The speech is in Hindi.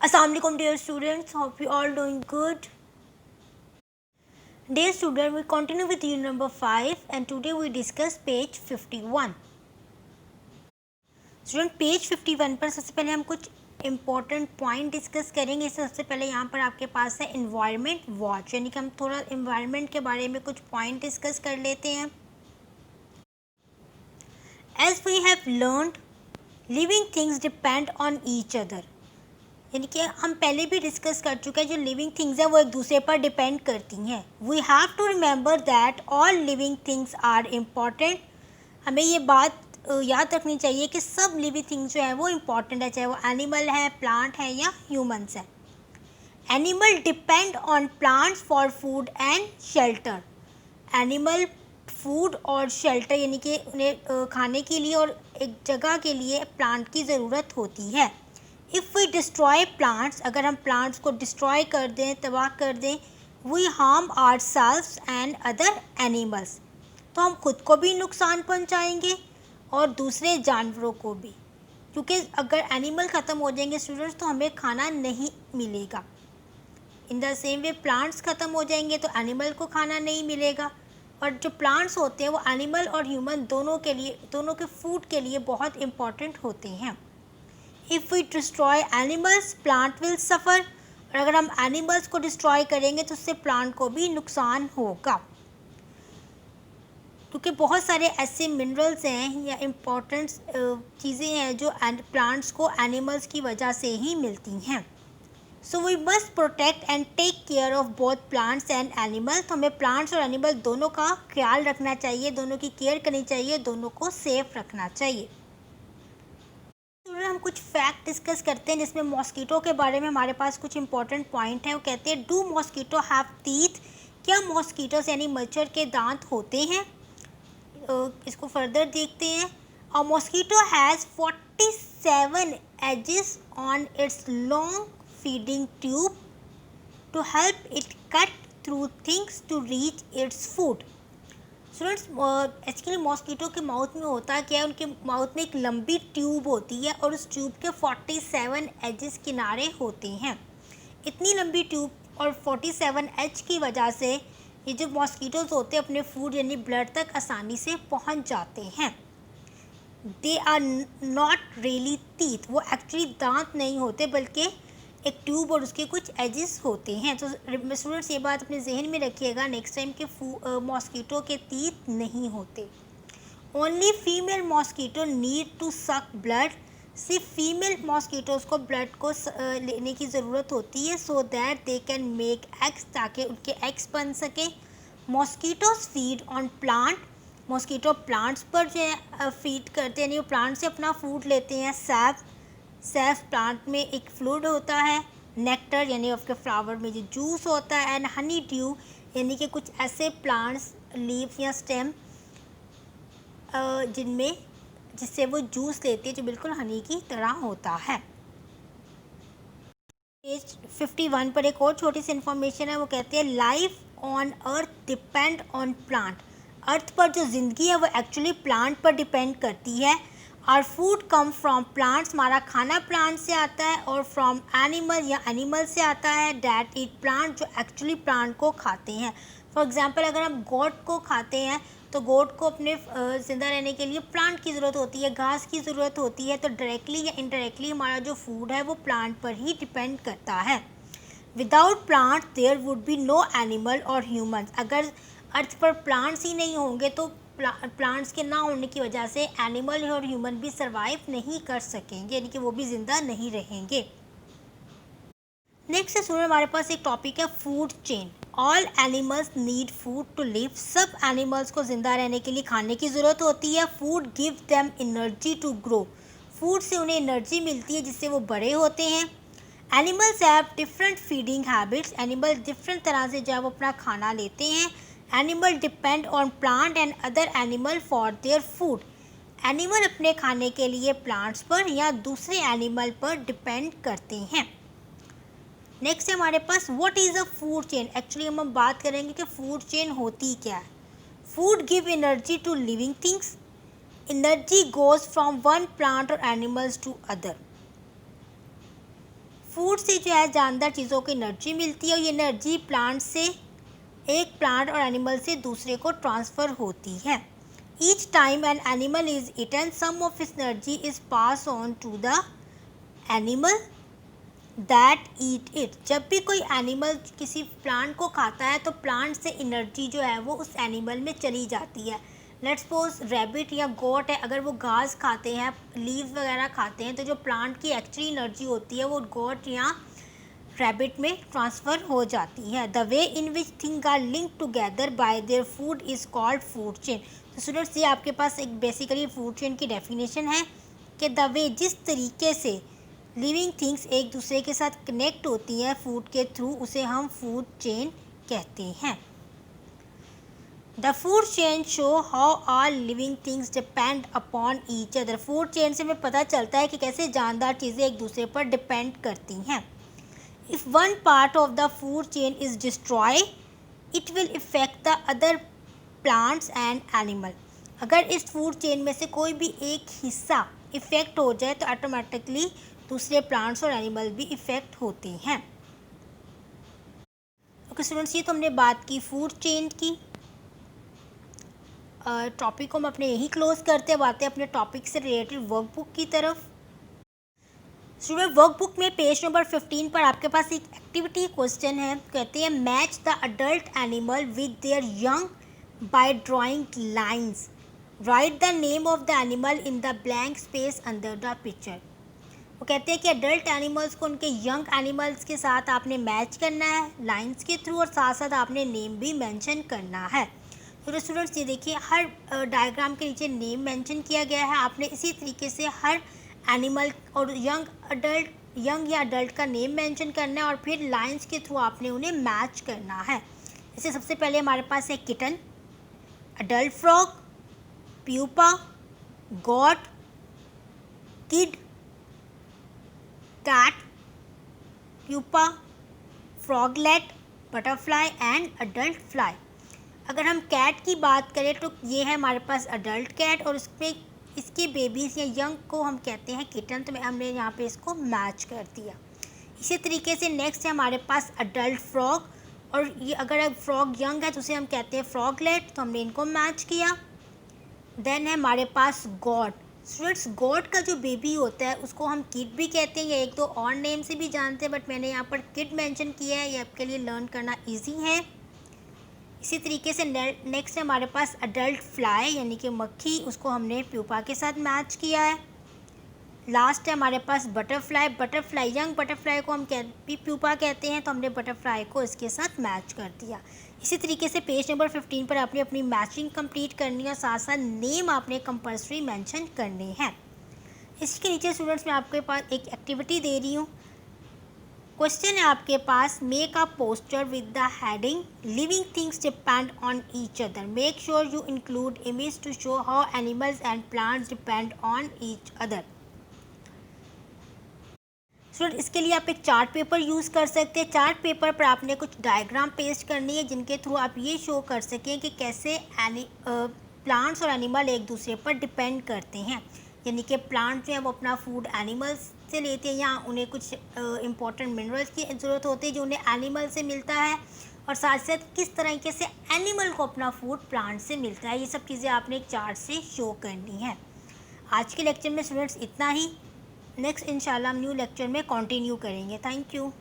Assalamualaikum dear students, hope you all doing good. Dear student, we continue with unit number 5 and today we discuss page 51. Student page 51 पर सबसे पहले हम कुछ इम्पोर्टेंट पॉइंट डिस्कस करेंगे. सबसे पहले यहाँ पर आपके पास है इन्वायरमेंट वॉच, यानी कि हम थोड़ा इन्वायरमेंट के बारे में कुछ पॉइंट डिस्कस कर लेते हैं. As we have learned, living things depend on each other. यानी कि हम पहले भी डिस्कस कर चुके हैं, जो लिविंग थिंग्स हैं वो एक दूसरे पर डिपेंड करती हैं. We have to remember that all living things are important. हमें ये बात याद रखनी चाहिए कि सब लिविंग थिंग्स जो है वो इम्पॉर्टेंट है, चाहे वो एनिमल है, प्लांट है या ह्यूमंस है. Animal depend on plants for food and shelter. Animal food और शेल्टर यानी कि उन्हें खाने के लिए और एक जगह के लिए प्लांट की ज़रूरत होती है. इफ़ वी डिस्ट्रॉय प्लांट्स, अगर हम प्लांट्स को डिस्ट्रॉय कर दें, तबाह कर दें, we harm ourselves and other animals, तो हम खुद को भी नुकसान पहुंचाएंगे और दूसरे जानवरों को भी, क्योंकि अगर एनिमल ख़त्म हो जाएंगे स्टूडेंट्स तो हमें खाना नहीं मिलेगा. In the same way plants ख़त्म हो जाएंगे तो एनिमल को खाना नहीं मिलेगा. और जो प्लांट्स होते हैं वो एनिमल और ह्यूमन दोनों के लिए, दोनों के फूड के लिए बहुत इम्पॉर्टेंट होते हैं. If we destroy animals plant will suffer. और अगर हम एनिमल्स को डिस्ट्रॉय करेंगे तो उससे प्लांट को भी नुकसान होगा, क्योंकि बहुत सारे ऐसे मिनरल्स हैं या इम्पोर्टेंट चीज़ें हैं जो प्लांट्स को एनिमल्स की वजह से ही मिलती हैं. So we must protect and take care of both plants and animal. तो हमें प्लांट्स और एनिमल दोनों का ख्याल रखना चाहिए, दोनों की केयर करनी चाहिए, दोनों को सेफ रखना चाहिए. हम कुछ फैक्ट डिस्कस करते हैं जिसमें मॉस्किटो के बारे में हमारे पास कुछ इंपॉर्टेंट पॉइंट है. वो कहते हैं डू मॉस्किटो हैव टीथ. क्या मॉस्किटोस यानी मच्छर के दांत होते हैं? इसको फर्दर देखते हैं. A mosquito has 47 edges on its long feeding tube to help it cut through things to reach its food. Students actually mosquito के माउथ में होता क्या है, उनके माउथ में एक लंबी ट्यूब होती है और उस ट्यूब के 47 एजेस किनारे होते हैं. इतनी लंबी ट्यूब और 47 एज की वजह से ये जो मॉस्किटोज होते हैं अपने फूड यानी ब्लड तक आसानी से पहुंच जाते हैं. They are not really teeth. वो एक्चुअली दांत नहीं होते बल्कि एक ट्यूब और उसके कुछ एजेस होते हैं. तो स्टूडेंट्स ये बात अपने जहन में रखिएगा नेक्स्ट टाइम के मॉस्किटो के टीथ नहीं होते. Only female mosquito need to suck blood. सिर्फ फीमेल मॉस्किटोज़ को ब्लड को लेने की ज़रूरत होती है so that they can make eggs, ताकि उनके एग्स बन सकें. Mosquitoes feed on plant. Mosquito plants पर जो है फीड करते हैं, यानी वो प्लांट से अपना फूड लेते हैं. सेफ प्लांट में एक फ्लूइड होता है. नेक्टर यानी आपके फ्लावर में जो जूस होता है. एंड हनी ड्यू यानी कि कुछ ऐसे प्लांट्स लीफ या स्टेम जिससे वो जूस लेते हैं जो बिल्कुल हनी की तरह होता है. पेज 51 पर एक और छोटी सी इन्फॉर्मेशन है. वो कहते हैं life on earth depend on plant. Earth पर जो ज़िंदगी है वो एक्चुअली प्लांट पर डिपेंड करती है. Our food come from plants. हमारा खाना प्लांट से आता है. और फ्रॉम एनिमल या एनिमल से आता है डैट ईट प्लांट, जो एक्चुअली प्लांट को खाते हैं. फॉर एग्जांपल अगर हम गोट को खाते हैं तो गोट को अपने ज़िंदा रहने के लिए प्लांट की ज़रूरत होती है, घास की ज़रूरत होती है. तो डायरेक्टली या इनडायरेक्टली हमारा जो फूड है वो प्लांट पर ही डिपेंड करता है. Without plant there would be no animal और ह्यूमन. अगर अर्थ पर प्लांट्स ही नहीं होंगे तो प्लांट्स के ना होने की वजह से एनिमल और ह्यूमन भी सर्वाइव नहीं कर सकेंगे, यानी कि वो भी ज़िंदा नहीं रहेंगे. नेक्स्ट स्टूडेंट हमारे पास एक टॉपिक है food chain. All animals need food to live. सब एनिमल्स को ज़िंदा रहने के लिए खाने की ज़रूरत होती है. Food give them energy to grow. Food से उन्हें एनर्जी मिलती है जिससे वो बड़े होते हैं. Animals have different feeding habits. Animal different तरह से जो है वो अपना खाना लेते हैं. Animal depend on plant and other animal for their food. Animal अपने खाने के लिए प्लांट्स पर या दूसरे एनिमल पर डिपेंड करते हैं. नेक्स्ट है हमारे पास what is a food chain. Actually हम बात करेंगे कि फूड चेन होती क्या है. Food give energy to living things. Energy goes from one plant और एनिमल्स टू अदर. फूड से जो है जानदार चीज़ों को एनर्जी मिलती है और ये एनर्जी प्लांट से, एक प्लांट और एनिमल से दूसरे को ट्रांसफ़र होती है। Each time an animal is eaten some of this energy is passed on to the animal that eat it. जब भी कोई एनिमल किसी प्लांट को खाता है तो प्लांट से एनर्जी जो है वो उस एनिमल में चली जाती है। लेट्स सपोज रैबिट या गोट है, अगर वो घास खाते हैं, लीव्स वगैरह खाते हैं, तो जो प्लांट की एक्चुअली एनर्जी होती है वो गोट या रैबिट में ट्रांसफ़र हो जाती है। The way in which thing are link together by their food is called food chain. तो स्टूडेंट्स, ये आपके पास एक बेसिकली फूड चेन की डेफिनेशन है कि द वे, जिस तरीके से लिविंग थिंग्स एक दूसरे के साथ कनेक्ट होती हैं फूड के थ्रू, उसे हम फूड चेन कहते हैं। The food chain show how all living things depend upon each other. Food chain से हमें पता चलता है कि कैसे जानदार चीज़ें एक दूसरे पर डिपेंड करती हैं। If one part of the food chain is destroy it will effect the other plants and animal. अगर इस फूड चेन में से कोई भी एक हिस्सा इफ़ेक्ट हो जाए तो ऑटोमेटिकली दूसरे प्लांट्स और एनिमल भी इफ़ेक्ट होते हैं। ओके स्टूडेंट्स, ये तो हमने बात की फूड चेन की। टॉपिक को हम अपने यही क्लोज करते हैं, बातें अपने टॉपिक से रिलेटेड वर्कबुक की तरफ। स्टूडेंट, वर्कबुक में पेज नंबर 15 पर आपके पास एक एक्टिविटी क्वेश्चन है। कहते हैं match the adult animal with their young by drawing lines, write the name of the animal in the blank space under the picture. वो कहते हैं कि अडल्ट एनिमल्स को उनके यंग एनिमल्स के साथ आपने मैच करना है लाइंस के थ्रू, और साथ साथ आपने नेम भी मेंशन करना है। तो स्टूडेंट्स, ये देखिए हर डायग्राम के नीचे नेम मेंशन किया गया है। आपने इसी तरीके से हर एनिमल और यंग या अडल्ट का नेम मेंशन करना है और फिर लाइंस के थ्रू आपने उन्हें मैच करना है। जैसे सबसे पहले हमारे पास है kitten, adult frog, pupa, goat, kid, cat, pupa, froglet, butterfly and adult fly. अगर हम कैट की बात करें तो ये है हमारे पास अडल्ट कैट और उसमें इसके बेबीज़ या यंग को हम कहते हैं किटन, तो हमने यहाँ पे इसको मैच कर दिया। इसी तरीके से नेक्स्ट है हमारे पास अडल्ट फ्रॉग, और ये अगर फ्रॉग यंग है तो उसे हम कहते हैं फ्रॉगलेट, तो हमने इनको मैच किया। देन है हमारे पास गॉट। स्टूडेंट्स, गॉट का जो बेबी होता है उसको हम किड भी कहते हैं या एक दो और नेम से भी जानते हैं, बट मैंने यहाँ पर किड मेंशन किया है, ये आपके लिए लर्न करना इजी है। इसी तरीके से नेक्स्ट है हमारे पास अडल्ट फ्लाई यानी कि मक्खी, उसको हमने प्यूपा के साथ मैच किया है। लास्ट है हमारे पास बटरफ्लाई, यंग बटरफ्लाई को हम भी प्यूपा कहते हैं, तो हमने बटरफ्लाई को इसके साथ मैच कर दिया। इसी तरीके से पेज नंबर 15 पर आपने अपनी मैचिंग कंप्लीट करनी है और साथ साथ नेम आपने कंपल्सरी मेंशन करने हैं। इसके नीचे स्टूडेंट्स मैं आपके पास एक एक्टिविटी दे रही हूँ। क्वेश्चन है आपके पास, make a poster with the heading living things depend on each other, make sure you include image to show how animals and plants depend on each other. Student, इसके लिए आप एक चार्ट पेपर यूज़ कर सकते हैं। चार्ट पेपर पर आपने कुछ डायग्राम पेस्ट करनी है जिनके थ्रू आप ये शो कर सकें कि कैसे प्लांट्स और एनिमल एक दूसरे पर डिपेंड करते हैं। यानी कि प्लांट जो है वो अपना फूड एनिमल्स से लेते हैं या उन्हें कुछ इंपॉर्टेंट मिनरल्स की ज़रूरत होती है जो उन्हें एनिमल से मिलता है, और साथ साथ किस तरीके से एनिमल को अपना फूड प्लांट से मिलता है। ये सब चीज़ें आपने एक चार्ट से शो करनी है। आज के लेक्चर में स्टूडेंट्स इतना ही। नेक्स्ट इंशाल्लाह हम न्यू लेक्चर में कंटिन्यू करेंगे। Thank you.